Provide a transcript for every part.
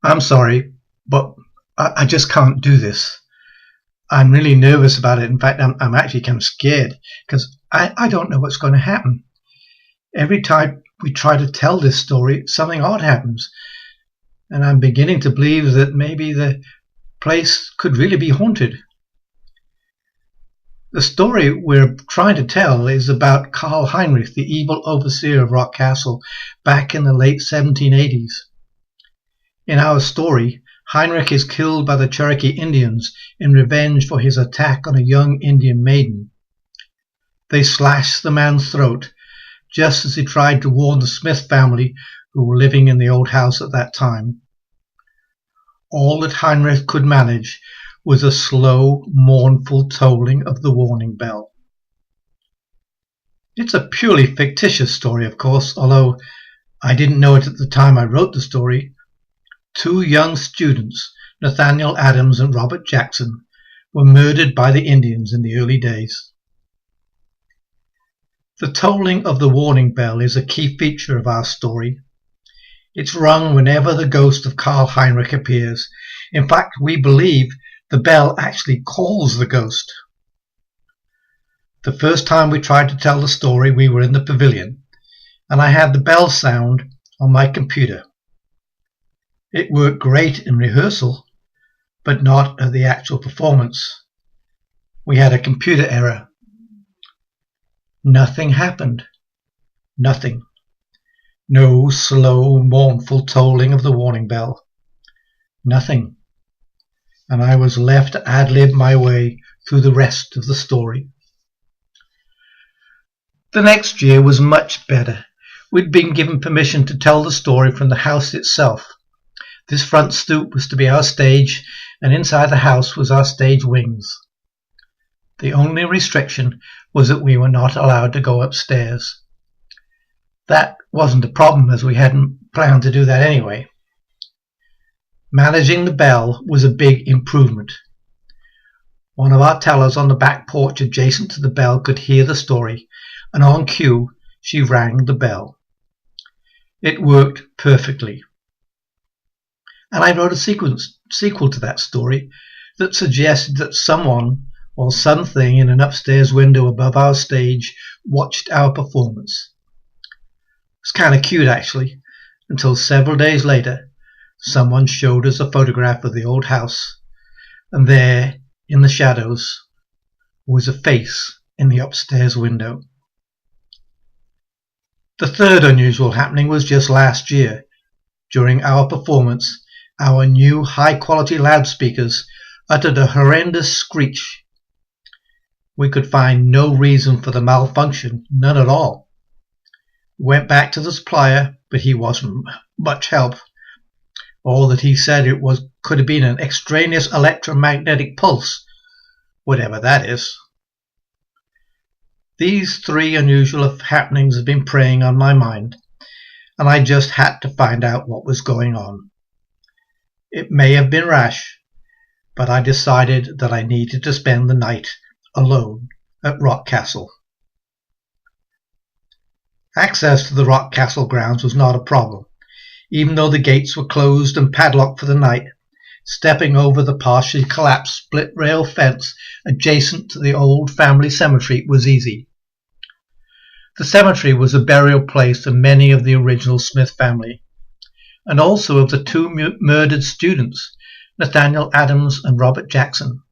I'm sorry, but I just can't do this. I'm really nervous about it. In fact, I'm actually kind of scared because I don't know what's going to happen. Every time we try to tell this story, something odd happens. And I'm beginning to believe that maybe the place could really be haunted. The story we're trying to tell is about Karl Heinrich, the evil overseer of Rock Castle, back in the late 1780s. In our story, Heinrich is killed by the Cherokee Indians in revenge for his attack on a young Indian maiden. They slash the man's throat just as he tried to warn the Smith family who were living in the old house at that time. All that Heinrich could manage was a slow, mournful tolling of the warning bell. It's a purely fictitious story, of course, although I didn't know it at the time I wrote the story. Two young students, Nathaniel Adams and Robert Jackson, were murdered by the Indians in the early days. The tolling of the warning bell is a key feature of our story. It's rung whenever the ghost of Karl Heinrich appears. In fact, we believe the bell actually calls the ghost. The first time we tried to tell the story, we were in the pavilion, and I had the bell sound on my computer. It worked great in rehearsal, but not at the actual performance. We had a computer error. Nothing happened. Nothing. No slow, mournful tolling of the warning bell. Nothing. And I was left to ad-lib my way through the rest of the story. The next year was much better. We'd been given permission to tell the story from the house itself. This front stoop was to be our stage, and inside the house was our stage wings. The only restriction was that we were not allowed to go upstairs. That wasn't a problem, as we hadn't planned to do that anyway. Managing the bell was a big improvement. One of our tellers on the back porch adjacent to the bell could hear the story, and on cue she rang the bell. It worked perfectly. And I wrote a sequel to that story that suggested that someone or something in an upstairs window above our stage watched our performance. It's kind of cute, actually, until several days later someone showed us a photograph of the old house, and there, in the shadows, was a face in the upstairs window. The third unusual happening was just last year. During our performance, our new high-quality loudspeakers uttered a horrendous screech. We could find no reason for the malfunction, none at all. We went back to the supplier, but he wasn't much help. All that he said could have been an extraneous electromagnetic pulse, whatever that is. These three unusual happenings have been preying on my mind, and I just had to find out what was going on. It may have been rash, but I decided that I needed to spend the night alone at Rock Castle. Access to the Rock Castle grounds was not a problem. Even though the gates were closed and padlocked for the night, stepping over the partially collapsed split rail fence adjacent to the old family cemetery was easy. The cemetery was a burial place of many of the original Smith family, and also of the two murdered students, Nathaniel Adams and Robert Jackson.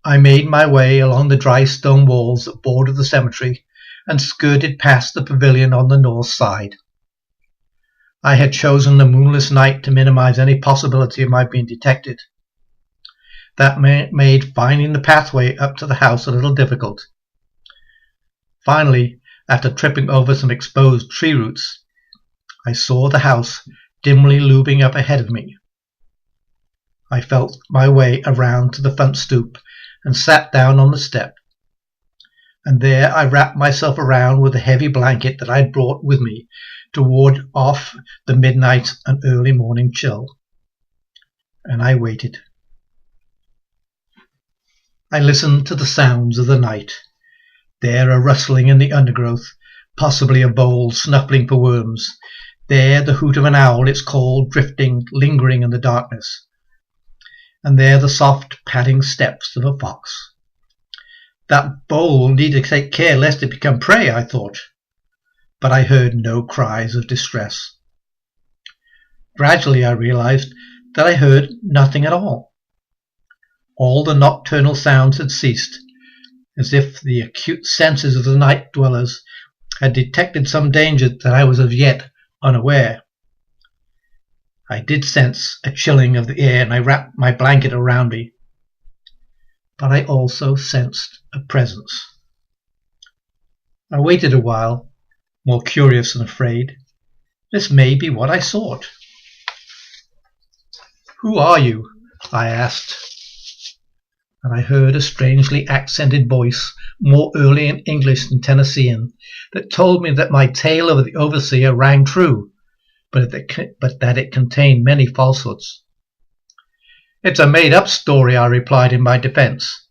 I made my way along the dry stone walls that bordered the cemetery and skirted past the pavilion on the north side. I had chosen the moonless night to minimize any possibility of my being detected. That made finding the pathway up to the house a little difficult. Finally, after tripping over some exposed tree roots, I saw the house dimly looming up ahead of me. I felt my way around to the front stoop and sat down on the step. And there I wrapped myself around with a heavy blanket that I'd brought with me to ward off the midnight and early morning chill. And I waited. I listened to the sounds of the night. There a rustling in the undergrowth, possibly a vole snuffling for worms, There the hoot of an owl, its call drifting, lingering in the darkness. And there the soft padding steps of a fox. That bowl needed to take care lest it become prey, I thought. But I heard no cries of distress. Gradually I realized that I heard nothing at all. All the nocturnal sounds had ceased, as if the acute senses of the night dwellers had detected some danger that I was as yet unaware. I did sense a chilling of the air, and I wrapped my blanket around me. But I also sensed a presence. I waited a while, more curious than afraid. This may be what I sought. "Who are you?" I asked. And I heard a strangely accented voice, more early in English than Tennessean, that told me that my tale of the overseer rang true, but that it contained many falsehoods. "It's a made-up story," I replied in my defense.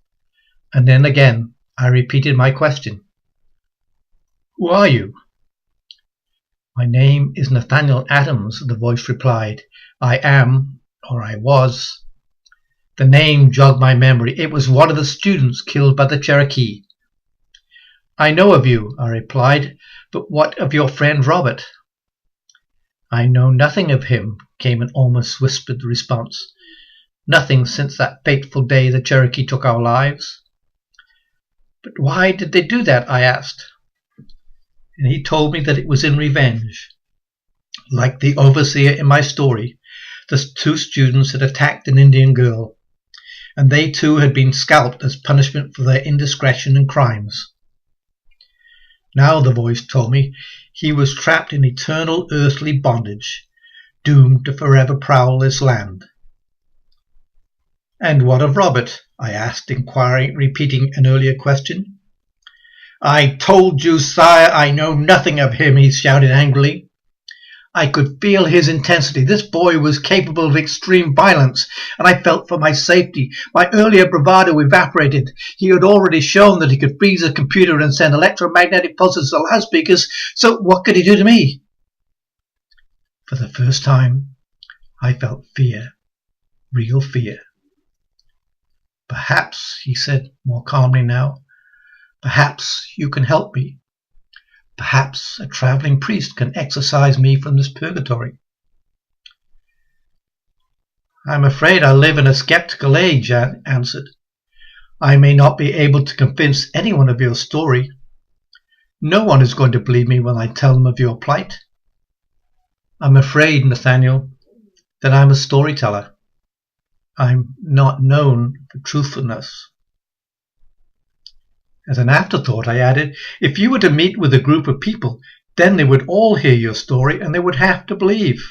And then again I repeated my question. "Who are you?" "My name is Nathaniel Adams," the voice replied. "I am, or I was." The name jogged my memory. It was one of the students killed by the Cherokee. "I know of you," I replied, "but what of your friend Robert?" "I know nothing of him," came an almost whispered response. "Nothing since that fateful day the Cherokee took our lives." "But why did they do that?" I asked. And he told me that it was in revenge. Like the overseer in my story, the two students had attacked an Indian girl, and they too had been scalped as punishment for their indiscretion and crimes. Now, the voice told me, he was trapped in eternal earthly bondage, doomed to forever prowl this land. "And what of Robert?" I asked, repeating an earlier question. "I told you, sire, I know nothing of him," he shouted angrily. I could feel his intensity. This boy was capable of extreme violence, and I felt for my safety. My earlier bravado evaporated. He had already shown that he could freeze a computer and send electromagnetic pulses to loudspeakers, so what could he do to me? For the first time, I felt fear, real fear. "Perhaps," he said more calmly now, "perhaps you can help me. Perhaps a traveling priest can exorcise me from this purgatory." "I'm afraid I live in a skeptical age," I answered. "I may not be able to convince anyone of your story. No one is going to believe me when I tell them of your plight. I'm afraid, Nathaniel, that I'm a storyteller. I'm not known for truthfulness." As an afterthought, I added, "If you were to meet with a group of people, then they would all hear your story and they would have to believe."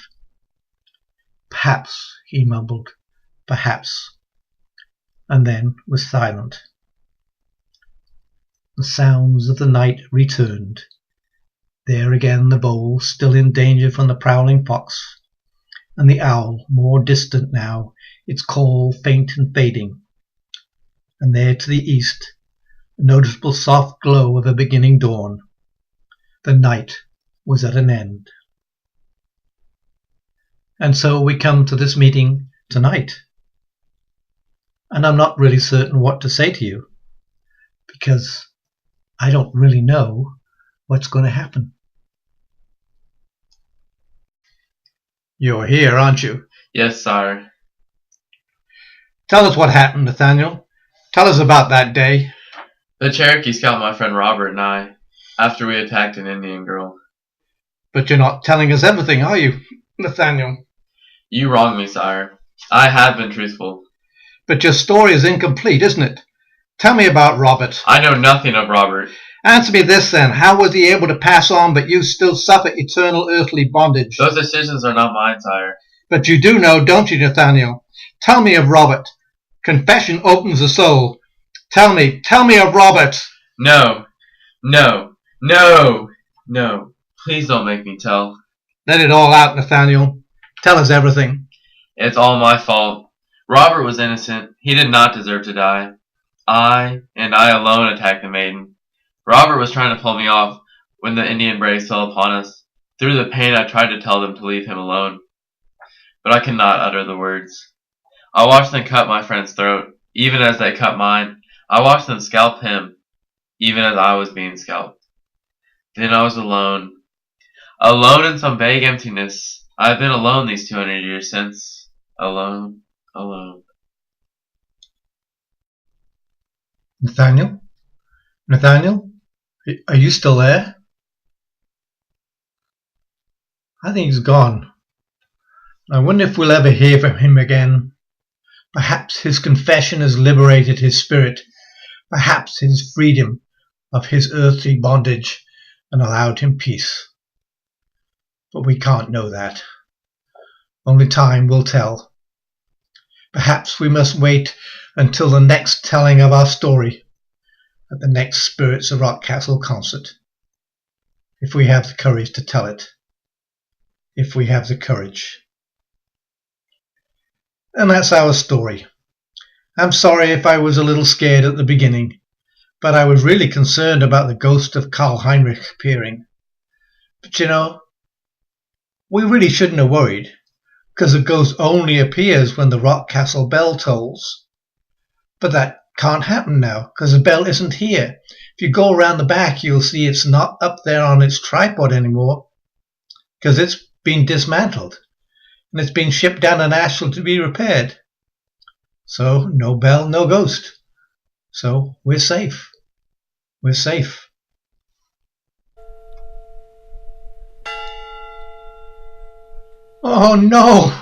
"Perhaps," he mumbled, "perhaps," and then was silent. The sounds of the night returned. There again the bowl, still in danger from the prowling fox, and the owl, more distant now, its call faint and fading. And there to the east, a noticeable soft glow of a beginning dawn. The night was at an end. And so we come to this meeting tonight. And I'm not really certain what to say to you, because I don't really know what's going to happen. You're here, aren't you? Yes, sire. Tell us what happened, Nathaniel. Tell us about that day. The Cherokee scalped my friend Robert and I after we attacked an Indian girl. But you're not telling us everything, are you, Nathaniel? You wrong me, sire. I have been truthful. But your story is incomplete, isn't it? Tell me about Robert. I know nothing of Robert. Answer me this then. How was he able to pass on but you still suffer eternal earthly bondage? Those decisions are not mine, sire. But you do know, don't you, Nathaniel? Tell me of Robert. Confession opens the soul. Tell me of Robert. No. Please don't make me tell. Let it all out, Nathaniel. Tell us everything. It's all my fault. Robert was innocent. He did not deserve to die. I, and I alone, attacked the maiden. Robert was trying to pull me off when the Indian braves fell upon us. Through the pain I tried to tell them to leave him alone, but I could not utter the words. I watched them cut my friend's throat, even as they cut mine. I watched them scalp him, even as I was being scalped. Then I was alone. Alone in some vague emptiness. I have been alone these 200 years since. Alone, alone. Nathaniel? Nathaniel? Are you still there? I think he's gone. I wonder if we'll ever hear from him again. Perhaps his confession has liberated his spirit. Perhaps it has freed him of his earthly bondage and allowed him peace. But we can't know that. Only time will tell. Perhaps we must wait until the next telling of our story at the next Spirits of Rockcastle concert. If we have the courage to tell it. If we have the courage. And that's our story. I'm sorry if I was a little scared at the beginning, but I was really concerned about the ghost of Karl Heinrich appearing. But you know, we really shouldn't have worried, because the ghost only appears when the Rockcastle bell tolls. But that can't happen now, because the bell isn't here. If you go around the back, you'll see it's not up there on its tripod anymore, because it's been dismantled, and it's been shipped down to Nashville to be repaired. So, no bell, no ghost. So, we're safe. We're safe. Oh no!